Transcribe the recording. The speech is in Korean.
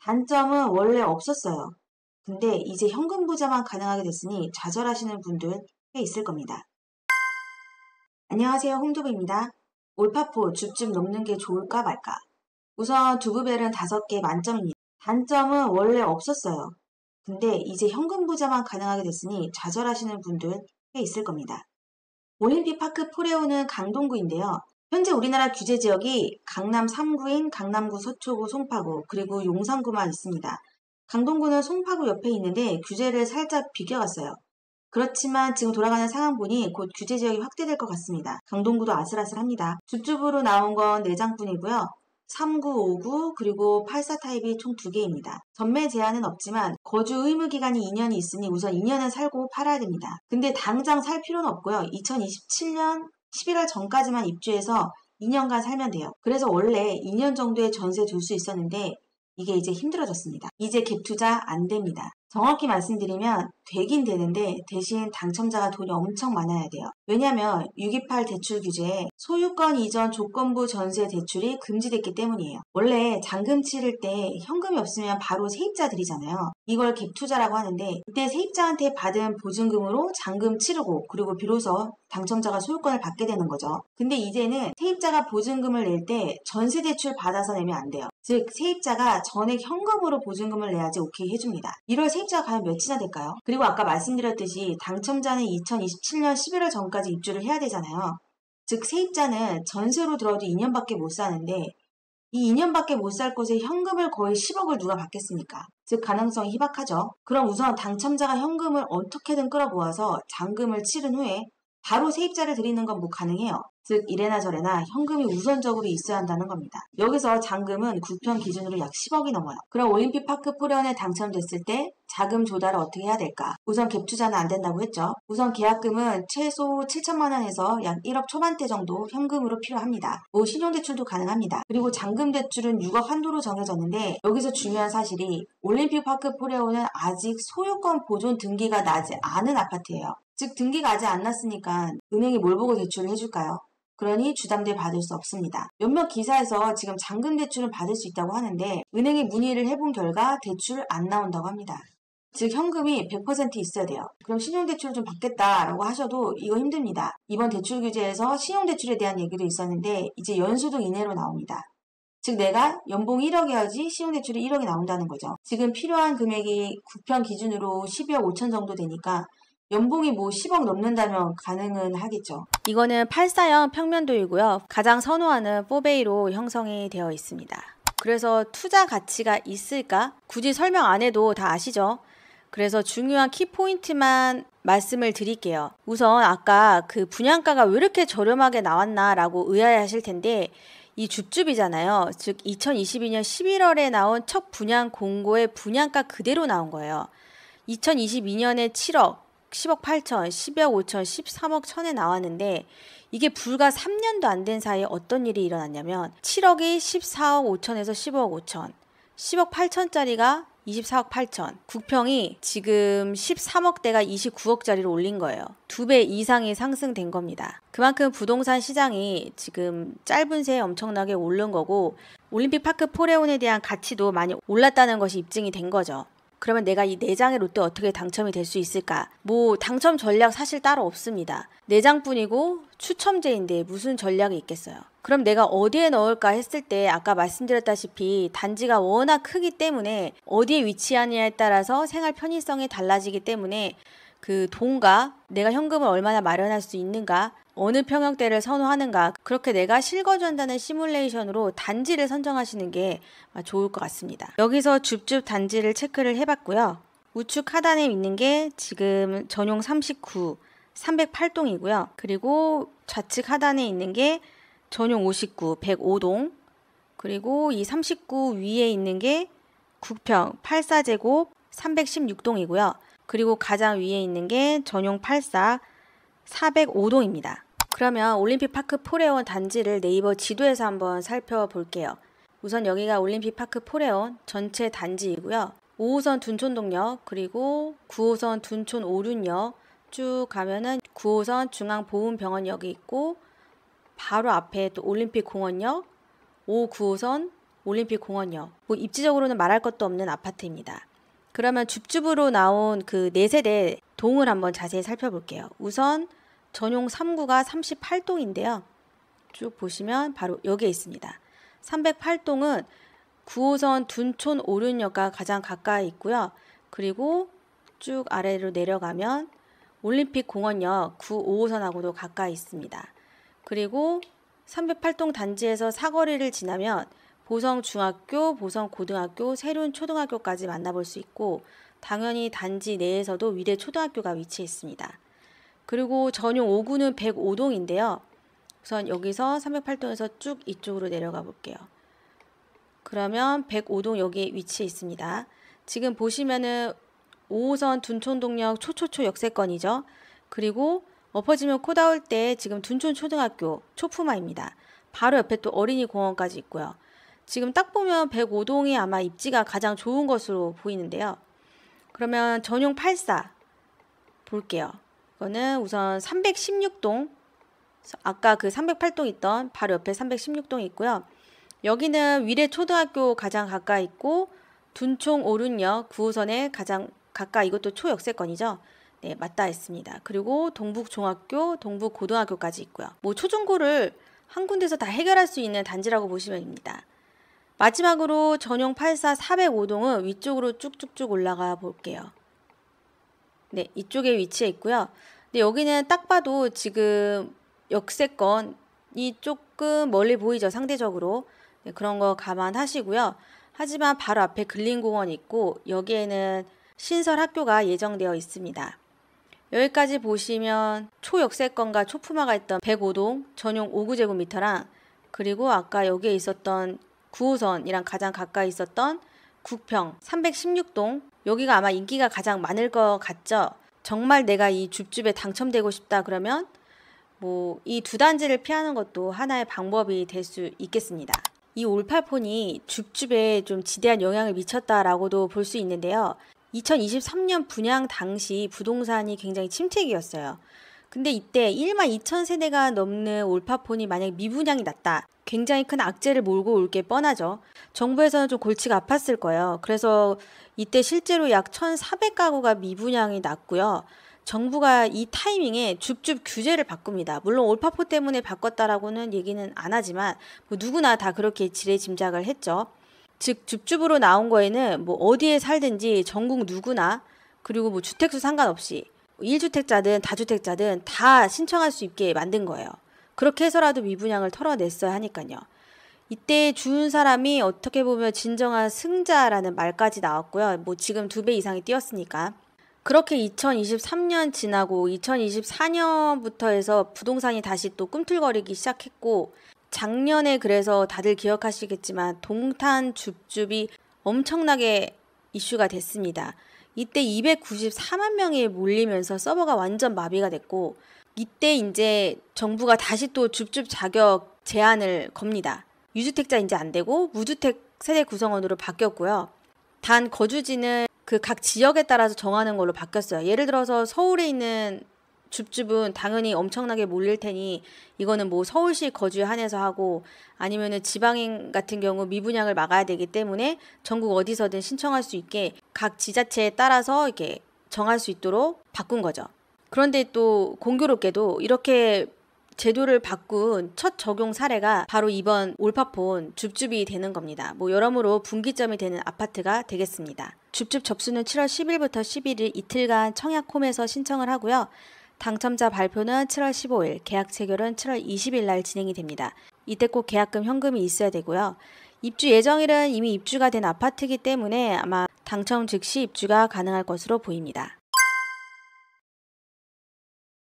단점은 원래 없었어요. 근데 이제 현금 부자만 가능하게 됐으니 좌절하시는 분들 꽤 있을 겁니다. 안녕하세요, 홍두부입니다. 올파포 줍줍 넘는 게 좋을까 말까? 우선 두부벨은 5개 만점입니다. 단점은 원래 없었어요. 근데 이제 현금 부자만 가능하게 됐으니 좌절하시는 분들 꽤 있을 겁니다. 올림픽 파크 포레오는 강동구인데요. 현재 우리나라 규제 지역이 강남 3구인 강남구, 서초구, 송파구, 그리고 용산구만 있습니다. 강동구는 송파구 옆에 있는데 규제를 살짝 비껴갔어요. 그렇지만 지금 돌아가는 상황 보니 곧 규제 지역이 확대될 것 같습니다. 강동구도 아슬아슬합니다. 줍줍으로 나온 건 4장뿐이고요. 3구, 5구, 그리고 84 타입이 총 2개입니다. 전매 제한은 없지만 거주 의무 기간이 2년이 있으니 우선 2년은 살고 팔아야 됩니다. 근데 당장 살 필요는 없고요. 2027년 11월 전까지만 입주해서 2년간 살면 돼요. 그래서 원래 2년 정도의 전세 둘 수 있었는데 이게 이제 힘들어졌습니다. 이제 갭 투자 안 됩니다. 정확히 말씀드리면 되긴 되는데 대신 당첨자가 돈이 엄청 많아야 돼요. 왜냐하면 628 대출 규제에 소유권 이전 조건부 전세 대출이 금지됐기 때문이에요. 원래 잔금 치를 때 현금이 없으면 바로 세입자 드리잖아요. 이걸 갭 투자라고 하는데 이때 세입자한테 받은 보증금으로 잔금 치르고 그리고 비로소 당첨자가 소유권을 받게 되는 거죠. 근데 이제는 세입자가 보증금을 낼 때 전세 대출 받아서 내면 안 돼요. 즉 세입자가 전액 현금으로 보증금을 내야지 오케이 해줍니다. 이럴 세입자가 과연 몇이나 될까요? 그리고 아까 말씀드렸듯이 당첨자는 2027년 11월 전까지 입주를 해야 되잖아요. 즉 세입자는 전세로 들어도 2년밖에 못 사는데 이 2년밖에 못 살 곳에 현금을 거의 10억을 누가 받겠습니까? 즉 가능성이 희박하죠. 그럼 우선 당첨자가 현금을 어떻게든 끌어모아서 잔금을 치른 후에 바로 세입자를 드리는 건 뭐 가능해요. 즉 이래나 저래나 현금이 우선적으로 있어야 한다는 겁니다. 여기서 잔금은 국편 기준으로 약 10억이 넘어요. 그럼 올림픽 파크 포레온에 당첨됐을 때 자금 조달을 어떻게 해야 될까? 우선 갭 투자는 안 된다고 했죠. 우선 계약금은 최소 7천만 원에서 약 1억 초반대 정도 현금으로 필요합니다. 신용대출도 가능합니다. 그리고 잔금 대출은 6억 한도로 정해졌는데 여기서 중요한 사실이 올림픽 파크 포레온은 아직 소유권 보존 등기가 나지 않은 아파트예요. 즉 등기가 아직 안 났으니까 은행이 뭘 보고 대출을 해줄까요? 그러니 주담대 받을 수 없습니다. 몇몇 기사에서 지금 잔금 대출은 받을 수 있다고 하는데 은행에 문의를 해본 결과 대출 안 나온다고 합니다. 즉 현금이 100% 있어야 돼요. 그럼 신용대출을 좀 받겠다라고 하셔도 이거 힘듭니다. 이번 대출 규제에서 신용대출에 대한 얘기도 있었는데 이제 연소득 이내로 나옵니다. 즉 내가 연봉 1억이어야지 신용대출이 1억이 나온다는 거죠. 지금 필요한 금액이 국편 기준으로 12억 5천 정도 되니까 연봉이 10억 넘는다면 가능은 하겠죠. 이거는 84형 평면도이고요. 가장 선호하는 4베이로 형성이 되어 있습니다. 그래서 투자 가치가 있을까? 굳이 설명 안 해도 다 아시죠? 그래서 중요한 키포인트만 말씀을 드릴게요. 우선 아까 그 분양가가 왜 이렇게 저렴하게 나왔나 라고 의아해하실 텐데 이 줍줍이잖아요. 즉 2022년 11월에 나온 첫 분양 공고의 분양가 그대로 나온 거예요. 2022년에 7억 10억 8천, 10억 5천, 13억 1천에 나왔는데 이게 불과 3년도 안 된 사이에 어떤 일이 일어났냐면 7억이 14억 5천에서 15억 5천, 10억 8천짜리가 24억 8천, 국평이 지금 13억대가 29억짜리로 올린 거예요. 2배 이상이 상승된 겁니다. 그만큼 부동산 시장이 지금 짧은 새에 엄청나게 오른 거고 올림픽 파크 포레온에 대한 가치도 많이 올랐다는 것이 입증이 된 거죠. 그러면 내가 이 4장의 로또 어떻게 당첨이 될 수 있을까? 당첨 전략 사실 따로 없습니다. 4장뿐이고 추첨제인데 무슨 전략이 있겠어요? 그럼 내가 어디에 넣을까 했을 때 아까 말씀드렸다시피 단지가 워낙 크기 때문에 어디에 위치하느냐에 따라서 생활 편의성이 달라지기 때문에 그 돈과 내가 현금을 얼마나 마련할 수 있는가, 어느 평형대를 선호하는가, 그렇게 내가 실거주한다는 시뮬레이션으로 단지를 선정하시는 게 좋을 것 같습니다. 여기서 줍줍 단지를 체크를 해봤고요. 우측 하단에 있는 게 지금 전용 39, 308동이고요. 그리고 좌측 하단에 있는 게 전용 59, 105동, 그리고 이 39 위에 있는 게 국평 84제곱 316동이고요. 그리고 가장 위에 있는 게 전용 84 405동입니다. 그러면 올림픽 파크 포레온 단지를 네이버 지도에서 한번 살펴볼게요. 우선 여기가 올림픽 파크 포레온 전체 단지이고요. 5호선 둔촌동역 그리고 9호선 둔촌 오륜역 쭉 가면은 9호선 중앙보훈병원역이 있고 바로 앞에 또 올림픽 공원역, 5, 9호선 올림픽 공원역. 뭐 입지적으로는 말할 것도 없는 아파트입니다. 그러면 줍줍으로 나온 그 4세대 동을 한번 자세히 살펴볼게요. 우선 전용 3구가 38동인데요. 쭉 보시면 바로 여기에 있습니다. 308동은 9호선 둔촌 오륜역과 가장 가까이 있고요. 그리고 쭉 아래로 내려가면 올림픽 공원역 9, 5호선하고도 가까이 있습니다. 그리고 308동 단지에서 사거리를 지나면 보성중학교, 보성고등학교, 세륜초등학교까지 만나볼 수 있고 당연히 단지 내에서도 위례초등학교가 위치해 있습니다. 그리고 전용 5구는 105동인데요. 우선 여기서 308동에서 쭉 이쪽으로 내려가 볼게요. 그러면 105동 여기에 위치해 있습니다. 지금 보시면은 5호선 둔촌동역 초초초 역세권이죠. 그리고 엎어지면 코 닿을 때 지금 둔촌초등학교 초품화입니다. 바로 옆에 또 어린이공원까지 있고요. 지금 딱 보면 105동이 아마 입지가 가장 좋은 것으로 보이는데요. 그러면 전용 84 볼게요. 이거는 우선 316동, 아까 그 308동 있던 바로 옆에 316동이 있고요. 여기는 위례초등학교 가장 가까이 있고 둔촌 오륜역 9호선에 가장 가까이, 이것도 초역세권이죠. 네, 맞닿아 있습니다. 그리고 동북중학교, 동북고등학교까지 있고요. 뭐 초중고를 한 군데서 다 해결할 수 있는 단지라고 보시면 됩니다. 마지막으로 전용 84 405동은 위쪽으로 쭉쭉쭉 올라가 볼게요. 네, 이쪽에 위치해 있고요. 근데 여기는 딱 봐도 지금 역세권이 조금 멀리 보이죠, 상대적으로. 네, 그런 거 감안하시고요. 하지만 바로 앞에 근린공원이 있고 여기에는 신설 학교가 예정되어 있습니다. 여기까지 보시면 초역세권과 초품화가 있던 105동 전용 5구제곱미터랑 그리고 아까 여기에 있었던 9호선이랑 가장 가까이 있었던 국평 316동, 여기가 아마 인기가 가장 많을 것 같죠. 정말 내가 이 줍줍에 당첨되고 싶다 그러면 뭐 이 두 단지를 피하는 것도 하나의 방법이 될 수 있겠습니다. 이 올팔폰이 줍줍에 좀 지대한 영향을 미쳤다라고도 볼 수 있는데요. 2023년 분양 당시 부동산이 굉장히 침체기였어요. 근데 이때 1만 2천 세대가 넘는 올파폰이 만약 미분양이 났다. 굉장히 큰 악재를 몰고 올 게 뻔하죠. 정부에서는 좀 골치가 아팠을 거예요. 그래서 이때 실제로 약 1,400가구가 미분양이 났고요. 정부가 이 타이밍에 줍줍 규제를 바꿉니다. 물론 올파포 때문에 바꿨다라고는 얘기는 안 하지만 뭐 누구나 다 그렇게 지레짐작을 했죠. 즉 줍줍으로 나온 거에는 뭐 어디에 살든지 전국 누구나 그리고 뭐 주택수 상관없이 1주택자든 다주택자든 다 신청할 수 있게 만든 거예요. 그렇게 해서라도 미분양을 털어냈어야 하니까요. 이때 준 사람이 어떻게 보면 진정한 승자라는 말까지 나왔고요. 뭐 지금 2배 이상이 뛰었으니까. 그렇게 2023년 지나고 2024년부터 해서 부동산이 다시 또 꿈틀거리기 시작했고 작년에 그래서 다들 기억하시겠지만 동탄 줍줍이 엄청나게 이슈가 됐습니다. 이때 294만 명이 몰리면서 서버가 완전 마비가 됐고 이때 이제 정부가 다시 또 줍줍 자격 제한을 겁니다. 유주택자 이제 안 되고 무주택 세대 구성원으로 바뀌었고요. 단 거주지는 그 각 지역에 따라서 정하는 걸로 바뀌었어요. 예를 들어서 서울에 있는 줍줍은 당연히 엄청나게 몰릴 테니 이거는 뭐 서울시 거주에 한해서 하고 아니면은 지방인 같은 경우 미분양을 막아야 되기 때문에 전국 어디서든 신청할 수 있게 각 지자체에 따라서 이렇게 정할 수 있도록 바꾼 거죠. 그런데 또 공교롭게도 이렇게 제도를 바꾼 첫 적용 사례가 바로 이번 올파폰 줍줍이 되는 겁니다. 뭐 여러모로 분기점이 되는 아파트가 되겠습니다. 줍줍 접수는 7월 10일부터 11일 이틀간 청약홈에서 신청을 하고요. 당첨자 발표는 7월 15일, 계약 체결은 7월 20일 날 진행이 됩니다. 이때 꼭 계약금 현금이 있어야 되고요. 입주 예정일은 이미 입주가 된 아파트이기 때문에 아마 당첨 즉시 입주가 가능할 것으로 보입니다.